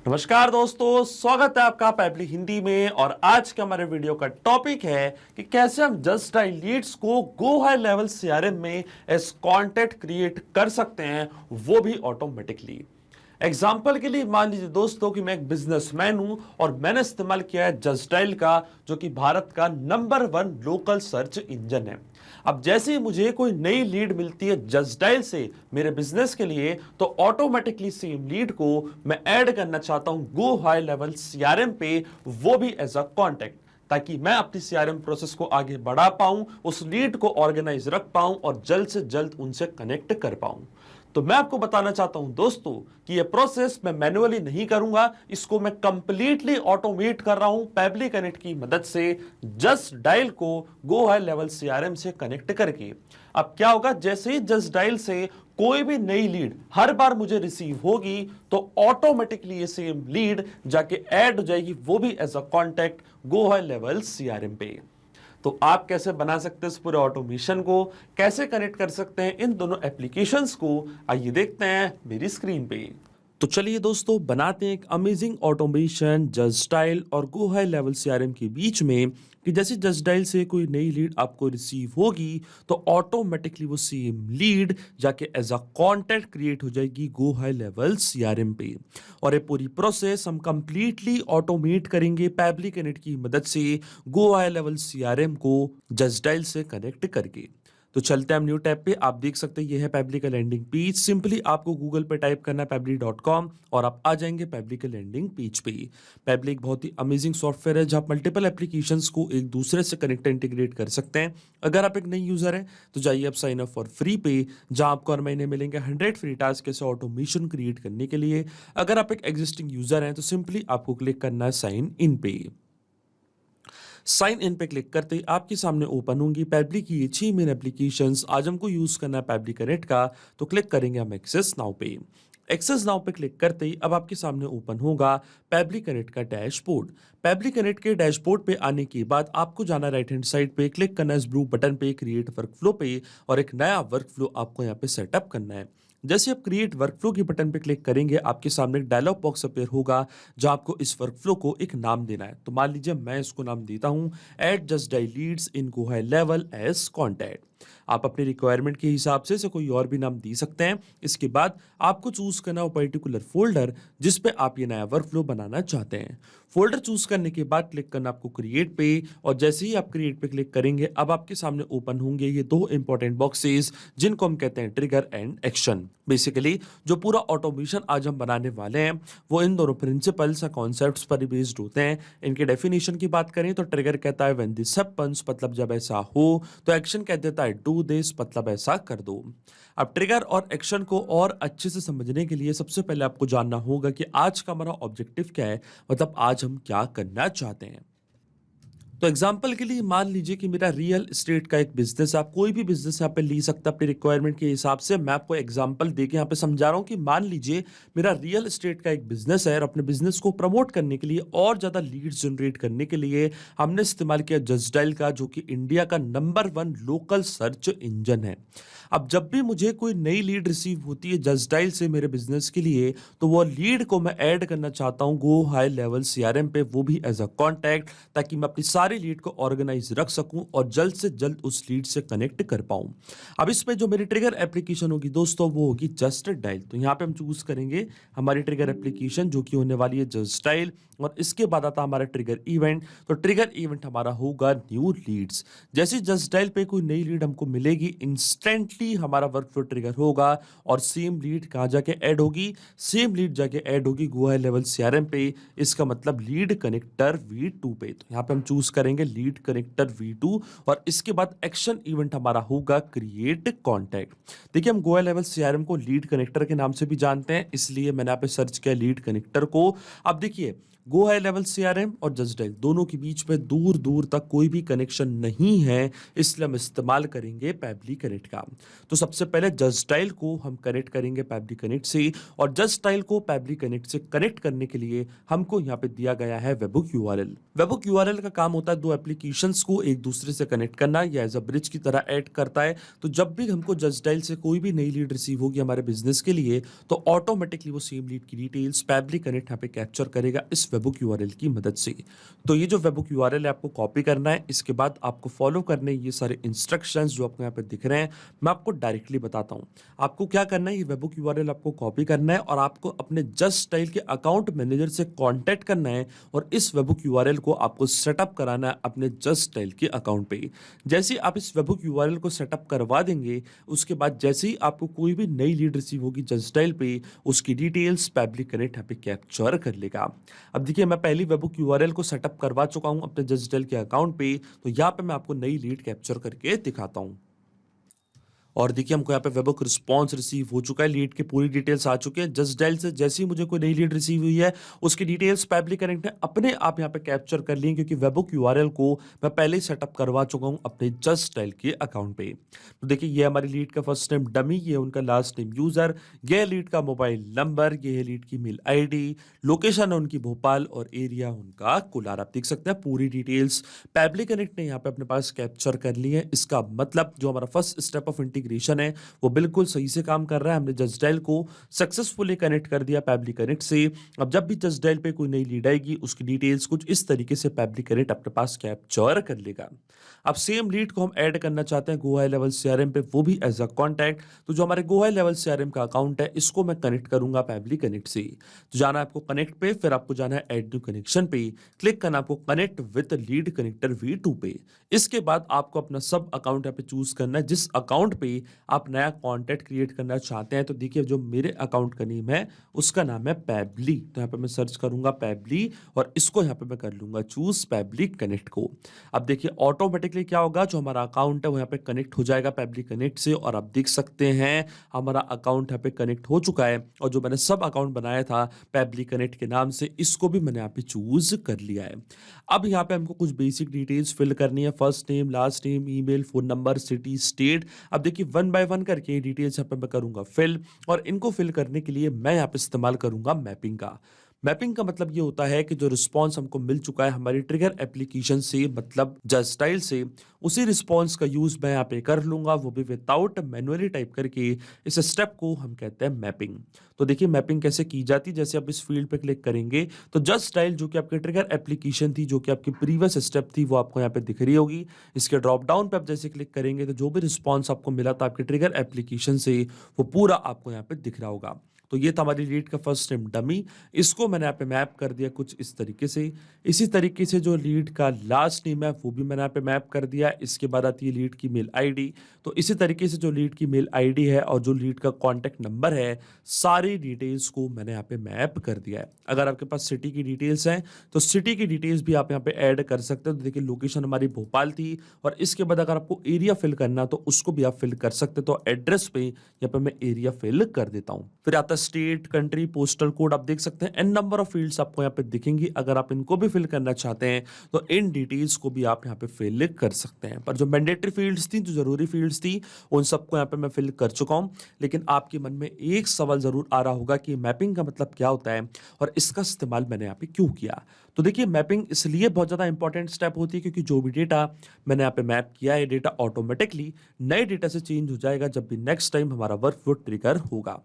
नमस्कार दोस्तों, स्वागत है आपका पैपली हिंदी में। और आज के हमारे वीडियो का टॉपिक है कि कैसे हम जस्ट डायल लीड्स को गो हाई लेवल सीआरएम में एज कॉन्टेक्ट क्रिएट कर सकते हैं, वो भी ऑटोमेटिकली। एग्जाम्पल के लिए मान लीजिए दोस्तों कि मैं एक बिजनेसमैन हूं और मैंने इस्तेमाल किया है जस्ट डायल का, जो कि भारत का नंबर 1 लोकल सर्च इंजन है। अब जैसे ही मुझे कोई नई लीड मिलती है जस्ट डायल से मेरे बिजनेस के लिए, तो ऑटोमेटिकली सेम लीड को मैं ऐड करना चाहता हूं गो हाई लेवल सीआरएम पे, वो भी एज अ कॉन्टेक्ट, ताकि मैं अपनी सीआरएम प्रोसेस को आगे बढ़ा पाऊं, उस लीड को ऑर्गेनाइज रख पाऊं और जल्द से जल्द उनसे कनेक्ट कर पाऊं। तो मैं आपको बताना चाहता हूं दोस्तों कि ये प्रोसेस मैं मैन्युअली नहीं करूंगा, इसको मैं कंप्लीटली ऑटोमेट कर रहा हूं पैबली कनेक्ट की मदद से, जस्ट डायल को गो हाई लेवल सीआरएम से कनेक्ट करके। अब क्या होगा, जैसे ही जस्ट डायल से कोई भी नई लीड हर बार मुझे रिसीव होगी, तो ऑटोमेटिकली ये सेम लीड जाके ऐड हो जाएगी, वो भी as a contact Go High Level CRM पे। तो आप कैसे बना सकते हैं इस पूरे ऑटोमेशन को, कैसे कनेक्ट कर सकते हैं इन दोनों एप्लीकेशंस को, आइए देखते हैं मेरी स्क्रीन पे। तो चलिए दोस्तों, बनाते हैं एक अमेजिंग ऑटोमेशन जस्ट डायल और गो हाई लेवल सीआरएम के बीच में, कि जैसे जस्ट डायल से कोई नई लीड आपको रिसीव होगी, तो ऑटोमेटिकली वो सेम लीड जाके एज अ कॉन्टैक्ट क्रिएट हो जाएगी गो हाई लेवल सीआरएम पे। और ये पूरी प्रोसेस हम कंप्लीटली ऑटोमेट करेंगे पैबली कनेक्ट की मदद से, गो हाई लेवल सीआरएम को जस्ट डायल से कनेक्ट करके। तो चलते हैं हम न्यू टैब पे। आप देख सकते हैं ये है पैबली का लैंडिंग पेज। सिंपली आपको गूगल पे टाइप करना है pabbly.com और आप आ जाएंगे पैबली के लैंडिंग पेज पे। पैबली एक बहुत ही अमेजिंग सॉफ्टवेयर है जहां मल्टीपल एप्लीकेशंस को एक दूसरे से कनेक्ट इंटीग्रेट कर सकते हैं। अगर आप एक नई यूजर हैं तो जाइए आप साइन अप फॉर फ्री पे, जहां आपको हर महीने मिलेंगे 100 फ्री टास्क कैसे ऑटोमेशन क्रिएट करने के लिए। अगर आप एक एग्जिस्टिंग यूजर हैं तो सिंपली आपको क्लिक करना है साइन इन पे। साइन इन पे क्लिक करते ही आपके सामने ओपन होंगी पैबली की ये 6 मेन एप्लीकेशंस। आज हमको यूज करना है पैबली कनेक्ट का, तो क्लिक करेंगे हम एक्सेस नाउ पे। एक्सेस नाउ पे क्लिक करते ही अब आपके सामने ओपन होगा पैबली कनेक्ट का डैशबोर्ड। पैबली कनेक्ट के डैशबोर्ड पे आने के बाद आपको जाना राइट हैंड साइड पे, क्लिक करना है इस ब्लू बटन पे क्रिएट वर्कफ्लो पे, और एक नया वर्कफ्लो आपको यहाँ पे सेटअप करना है। जैसे आप क्रिएट वर्कफ्लो के बटन पे क्लिक करेंगे, आपके सामने एक डायलॉग बॉक्स अपीयर होगा जहां आपको इस वर्कफ्लो को एक नाम देना है। तो मान लीजिए मैं इसको नाम देता हूं at Justdial leads in Go High Level as contact. आप अपनी रिक्वायरमेंट के हिसाब से कोई और भी नाम दे सकते हैं। इसके बाद आपको चूज करना वो पर्टिकुलर फोल्डर जिस पे आप ये नया वर्कफ्लो बनाना चाहते हैं। फोल्डर चूज करने के बाद क्लिक करना आपको क्रिएट पे, और जैसे ही आप क्रिएट पे क्लिक करेंगे अब आपके सामने ओपन होंगे ये दो इंपॉर्टेंट बॉक्सेस जिनको हम कहते हैं ट्रिगर एंड एक्शन। बेसिकली जो पूरा ऑटोमेशन आज हम बनाने वाले हैं वो इन दोनों प्रिंसिपल्स या कॉन्सेप्ट्स पर बेस्ड होते हैं। इनके डेफिनेशन की बात करें तो ट्रिगर कहता है व्हेन दिस हैपेंस, मतलब जब ऐसा हो, तो एक्शन कह देता है डू दिस, मतलब ऐसा कर दो। अब ट्रिगर और एक्शन को और अच्छे से समझने के लिए सबसे पहले आपको जानना होगा कि आज का हमारा ऑब्जेक्टिव क्या है, मतलब आज हम क्या करना चाहते हैं। तो एग्जाम्पल के लिए मान लीजिए कि मेरा रियल एस्टेट का एक बिजनेस है। आप कोई भी बिजनेस यहाँ पे ले सकते हैं अपनी रिक्वायरमेंट के हिसाब से। मैं आपको एग्जाम्पल देके यहाँ पे समझा रहा हूँ कि मान लीजिए मेरा रियल एस्टेट का एक बिजनेस है और अपने बिजनेस को प्रमोट करने के लिए और ज्यादा लीड्स जनरेट करने के लिए हमने इस्तेमाल किया जस्ट डायल का, जो कि इंडिया का नंबर 1 लोकल सर्च इंजन है। अब जब भी मुझे कोई नई लीड रिसीव होती है जस्ट डायल से मेरे बिजनेस के लिए, तो वो लीड को मैं ऐड करना चाहता हूँ गो हाई लेवल सीआरएम पे, वो भी एज अ कॉन्टैक्ट, ताकि मैं अपनी सारी लीड को ऑर्गेनाइज रख सकूं और जल्द से जल्द उस लीड से कनेक्ट कर पाऊं। अब इसमें जो मेरी ट्रिगर एप्लीकेशन होगी दोस्तों वो होगी जस्ट डायल। तो यहाँ पे हम चूज करेंगे हमारी ट्रिगर एप्लीकेशन जो कि होने वाली है जस्ट डायल, और इसके बाद आता हमारा ट्रिगर इवेंट। तो ट्रिगर इवेंट हमारा होगा न्यू लीड्स। जैसे जस्ट डायल पे कोई नई लीड हमको मिलेगी, इंस्टेंटली हमारा वर्कफ्लो ट्रिगर होगा और सेम लीड कहाँ जाके ऐड होगी, सेम लीड जाके ऐड होगी गो हाई लेवल सीआरएम पे। इसका मतलब लीड कनेक्टर V2 पे। तो यहाँ पे हम चूज करेंगे लीड कनेक्टर V2, और इसके बाद एक्शन इवेंट हमारा होगा क्रिएट कॉन्टैक्ट। देखिए हम गो हाई लेवल सीआरएम को लीड कनेक्टर के नाम से भी जानते हैं, इसलिए मैंने यहाँ पे सर्च किया लीड कनेक्टर को। अब देखिए गो हाई लेवल सीआरएम और जस्ट डायल दोनों के बीच में दूर दूर तक कोई भी कनेक्शन नहीं है, इसलिए हम इस्तेमाल करेंगे पैबली कनेक्ट का। तो सबसे पहले जस्ट डायल को हम कनेक्ट करेंगे पैबली कनेक्ट से, और जस्ट डायल को पैबली कनेक्ट से कनेक्ट करने के लिए हमको यहाँ पे दिया गया है वेबहुक यूआरएल। वेबहुक यूआरएल का काम होता है दो एप्लीकेशंस को एक दूसरे से कनेक्ट करना, या एज अ ब्रिज की तरह ऐड करता है। तो जब भी हमको जस्ट डायल से कोई भी नई लीड रिसीव होगी हमारे बिजनेस के लिए, तो ऑटोमेटिकली वो सेम लीड की डिटेल्स पैबली कनेक्ट यहाँ पे कैप्चर करेगा इस वेबहुक यूआरएल की मदद से। तो ये जो वेबहुक यूआरएल है आपको कॉपी करना है, इसके बाद आपको फॉलो करने ये सारे इंस्ट्रक्शंस जो आपको यहाँ पे दिख रहे हैं, मैं आपको डायरेक्टली बताता हूँ। आपको क्या करना है, ये वेबहुक यूआरएल आपको कॉपी करना है और आपको अपने जस्ट डायल के अकाउंट मैनेजर से कांटेक्ट करना है, और इस वेबहुक यूआरएल को आपको सेटअप कराना है अपने जस्ट डायल के अकाउंट पे। जैसे ही आप इस वेबहुक यूआरएल को सेटअप करवा देंगे, उसके बाद जैसे ही आपको कोई भी नई लीड रिसीव होगी जस्ट डायल पे, उसकी डिटेल्स पैबली कनेक्ट यहाँ पे कैप्चर कर लेगा। अब देखिए मैं पहली वेबहुक यूआरएल को सेटअप करवा चुका हूँ अपने जस्ट डायल के अकाउंट पे, तो यहाँ पे मैं आपको नई लीड कैप्चर करके दिखाता हूँ। और देखिए हमको यहाँ पे वेबहुक रिस्पॉन्स रिसीव हो चुका है, लीड की पूरी डिटेल्स आ चुके हैं। जस्ट डायल से जैसे ही मुझे कोई नई लीड रिसीव हुई है, उसकी डिटेल्स पैबली कनेक्ट ने अपने आप यहाँ पे कैप्चर कर ली, क्योंकि वेबहुक यूआरएल को मैं पहले ही सेटअप करवा चुका हूँ अपने जस्ट डायल के अकाउंट पे। तो देखिए ये हमारी लीड का फर्स्ट नेम डमी, ये उनका लास्ट नेम यूजर, ये है लीड का मोबाइल नंबर, ये है लीड की मेल आईडी, लोकेशन है उनकी भोपाल और एरिया उनका कोलार। आप देख सकते हैं पूरी डिटेल्स पैबली कनेक्ट ने यहाँ पे अपने पास कैप्चर कर ली है। इसका मतलब जो हमारा फर्स्ट स्टेप ऑफ इंटीग्रेशन है वो बिल्कुल सही से काम कर रहा है। हमने जस्ट डायल को सक्सेसफुली कनेक्ट कर दिया पैबली कनेक्ट से। अब जब भी जस्ट डायल पे कोई नई लीड आएगी, उसकी डिटेल्स कुछ इस तरीके से पैबली कनेक्ट अपने पास कैप्चर कर लेगा। अब सेम लीड को हम ऐड करना चाहते हैं गो हाई लेवल सीआरएम पे, वो भी एज अ कॉन्टैक्ट। तो जो हमारे गो हाई लेवल सीआरएम का अकाउंट है, इसको मैं कनेक्ट करूंगा पैबली कनेक्ट से। तो जाना है आपको कनेक्ट पे, फिर आपको जाना है ऐड न्यू कनेक्शन पे, क्लिक करना आपको connect with lead connector V2 पे। इसके बाद आपको अपना सब अकाउंट यहाँ पे चूज करना है, जिस अकाउंट पे आप नया कॉन्टैक्ट क्रिएट करना चाहते हैं। तो देखिए जो मेरे अकाउंट का नेम है उसका नाम है पैबली, तो यहाँ पे मैं सर्च करूंगा पैबली और इसको यहाँ पे मैं कर लूंगा चूज पैबली कनेक्ट को। अब देखिए ऑटोमेटिकली क्या होगा, जो हमारा अकाउंट है वो यहाँ पे कनेक्ट हो जाएगा पैबली कनेक्ट से, और आप देख सकते हैं हमारा अकाउंट यहाँ पे कनेक्ट हो चुका है। और जो मैंने सब अकाउंट बनाया था पैबली कनेक्ट के नाम से, इसको भी मैंने यहाँ पे चूज कर लिया है। अब यहाँ पे हमको कुछ बेसिक डिटेल्स फिल करनी है, first name, last name, email, phone number, city, state. अब देखिए वन बाय वन करके डिटेल्स यहाँ पे मैं करूंगा फिल, और इनको फिल करने के लिए मैं यहाँ पे इस्तेमाल करूंगा मैपिंग का। मैपिंग का मतलब ये होता है कि जो रिस्पॉन्स हमको मिल चुका है हमारी ट्रिगर एप्लीकेशन से, मतलब जस्ट डायल से, उसी रिस्पॉन्स का यूज मैं यहाँ पे कर लूंगा, वो भी विदाउट मैनुअली टाइप करके। इस स्टेप को हम कहते हैं मैपिंग। तो देखिए मैपिंग कैसे की जाती है, जैसे आप इस फील्ड पे क्लिक करेंगे तो जस्ट डायल जो कि आपकी ट्रिगर एप्लीकेशन थी, जो कि आपकी प्रीवियस स्टेप थी, वो आपको यहाँ पे दिख रही होगी। इसके ड्रॉप डाउन पे आप जैसे क्लिक करेंगे तो जो भी रिस्पॉन्स आपको मिला था आपके ट्रिगर एप्लीकेशन से, वो पूरा आपको यहाँ पे दिख रहा होगा। तो ये था हमारी लीड का फर्स्ट नेम डमी, इसको मैंने यहाँ पे मैप कर दिया कुछ इस तरीके से। इसी तरीके से जो लीड का लास्ट नेम है वो भी मैंने यहाँ पे मैप कर दिया। इसके बाद आती है लीड की मेल आईडी, तो इसी तरीके से जो लीड की मेल आईडी है और जो लीड का कॉन्टैक्ट नंबर है, सारी डिटेल्स को मैंने यहाँ पे मैप कर दिया है। अगर आपके पास सिटी की डिटेल्स हैं तो सिटी की डिटेल्स भी आप यहाँ पे ऐड कर सकते हो। तो देखिए लोकेशन हमारी भोपाल थी, और इसके बाद अगर आपको एरिया फिल करना तो उसको भी आप फिल कर सकते हो। तो एड्रेस पे यहाँ पे मैं एरिया फिल कर देता हूँ। फिर आता है स्टेट, कंट्री, पोस्टल कोड। आप देख सकते हैं एन नंबर ऑफ फील्ड्स आपको यहाँ पे दिखेंगी। अगर आप इनको भी फिल करना चाहते हैं तो इन डिटेल्स को भी आप यहाँ पे फिल कर सकते हैं। पर जो मैंडेटरी फील्ड्स थी, जो जरूरी फील्ड्स थी, उन सबको यहाँ पे मैं फिल कर चुका हूँ। लेकिन आपके मन में एक सवाल जरूर आ रहा होगा कि मैपिंग का मतलब क्या होता है और इसका इस्तेमाल मैंने यहाँ पे क्यों किया। तो देखिए मैपिंग इसलिए बहुत ज़्यादा इंपॉर्टेंट स्टेप होती है क्योंकि जो भी डेटा मैंने यहाँ पे मैप किया है, डेटा ऑटोमेटिकली नए डेटा से चेंज हो जाएगा जब भी नेक्स्ट टाइम हमारा वर्कफ्लो ट्रिगर होगा।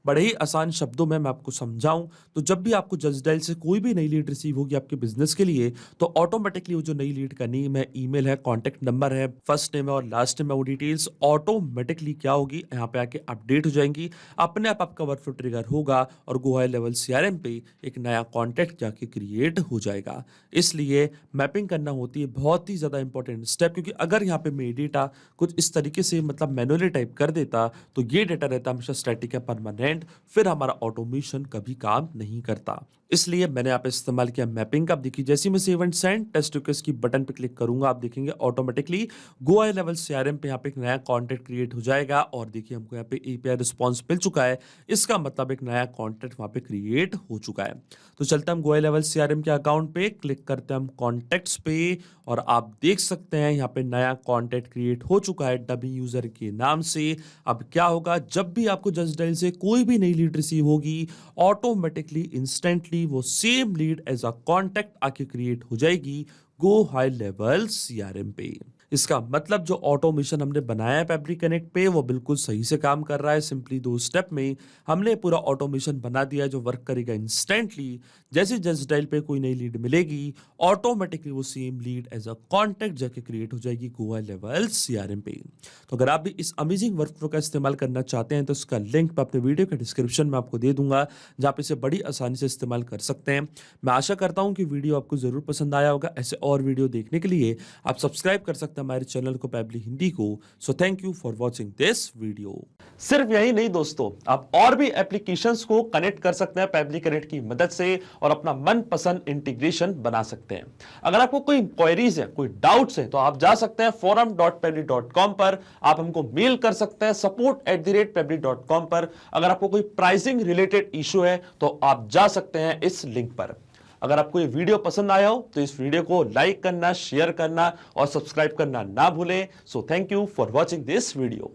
बड़े ही आसान शब्दों में मैं आपको समझाऊं तो जब भी आपको जस्ट डायल से कोई भी नई लीड रिसीव होगी आपके बिजनेस के लिए, तो ऑटोमेटिकली वो जो नई लीड का नेम है, ईमेल है, कॉन्टैक्ट नंबर है, फर्स्ट नेम है और लास्ट नेम है, वो डिटेल्स ऑटोमेटिकली क्या होगी, यहाँ पे आके अपडेट हो जाएंगी। अपने आप आपका वर्कफ्लो ट्रिगर होगा और गो हाई लेवल सीआरएम पे एक नया कॉन्टैक्ट जाके क्रिएट हो जाएगा। इसलिए मैपिंग करना होती है बहुत ही ज्यादा इंपॉर्टेंट स्टेप, क्योंकि अगर यहाँ पे मैं डेटा कुछ इस तरीके से मतलब मैनुअली टाइप कर देता तो ये डेटा रहता हमेशा स्टैटिक या परमानेंट, एंड फिर हमारा ऑटोमेशन कभी काम नहीं करता। इसलिए मैंने यहाँ पे इस्तेमाल किया मैपिंग का। आप देखिए जैसे ही मैं save and send test request की बटन पे क्लिक करूंगा, आप देखेंगे automatically Go High Level CRM पे यहाँ पे एक नया कॉन्टैक्ट क्रिएट हो जाएगा और देखिए हमको यहाँ पे एपीआई रिस्पॉन्स मिल चुका है। इसका मतलब एक नया कॉन्टैक्ट वहाँ पे क्रिएट हो चुका है। तो चलते हम गो हाई लेवल सीआरएम के अकाउंट पे क्लिक करते हैं हम कॉन्टैक्ट्स पे और आप देख सकते हैं यहाँ पे नया कॉन्टैक्ट क्रिएट हो चुका है डमी यूजर के नाम से। अब क्या होगा, जब भी आपको जस्ट डायल से कोई भी नई लीड रिसीव होगी, ऑटोमेटिकली इंस्टेंटली वो same lead as a contact आके क्रिएट हो जाएगी गो हाई लेवल सीआरएम पे। इसका मतलब जो ऑटोमेशन हमने बनाया है पेपली कनेक्ट पे वो बिल्कुल सही से काम कर रहा है। सिंपली 2 स्टेप में हमने पूरा ऑटोमेशन बना दिया है जो वर्क करेगा इंस्टेंटली। जैसे जस्ट डायल पे कोई नई लीड मिलेगी, ऑटोमेटिकली वो same lead as a contact जाके क्रिएट हो जाएगी गो हाई लेवल सीआरएम पे। तो अगर आप भी इस अमेजिंग वर्कफ्लो का इस्तेमाल करना चाहते हैं तो इसका लिंक मैं अपने वीडियो के डिस्क्रिप्शन में आपको दे दूंगा, जहाँ पे इसे बड़ी आसानी से इस्तेमाल कर सकते हैं। मैं आशा करता हूँ कि वीडियो आपको जरूर पसंद आया होगा। ऐसे और वीडियो देखने के लिए आप सब्सक्राइब कर सकते हैं हमारे चैनल को पेबली हिंदी को। So thank you for watching this video. सिर्फ यही नहीं दोस्तों, आप और भी एप्लीकेशंस को कनेक्ट कर सकते हैं पेबली कनेक्ट की मदद से और अपना मनपसंद इंटीग्रेशन बना सकते हैं। अगर आपको कोई क्वेरीज है, कोई डाउट्स है तो आप जा सकते हैं forum.pebly.com पर, आप हमको मेल कर सकते हैं support@pebly.com पर। अगर आपको कोई प्राइसिंग रिलेटेड इशू है तो आप जा सकते हैं इस लिंक पर। अगर आपको ये वीडियो पसंद आया हो तो इस वीडियो को लाइक करना, शेयर करना और सब्सक्राइब करना ना भूलें। So thank you for watching this video.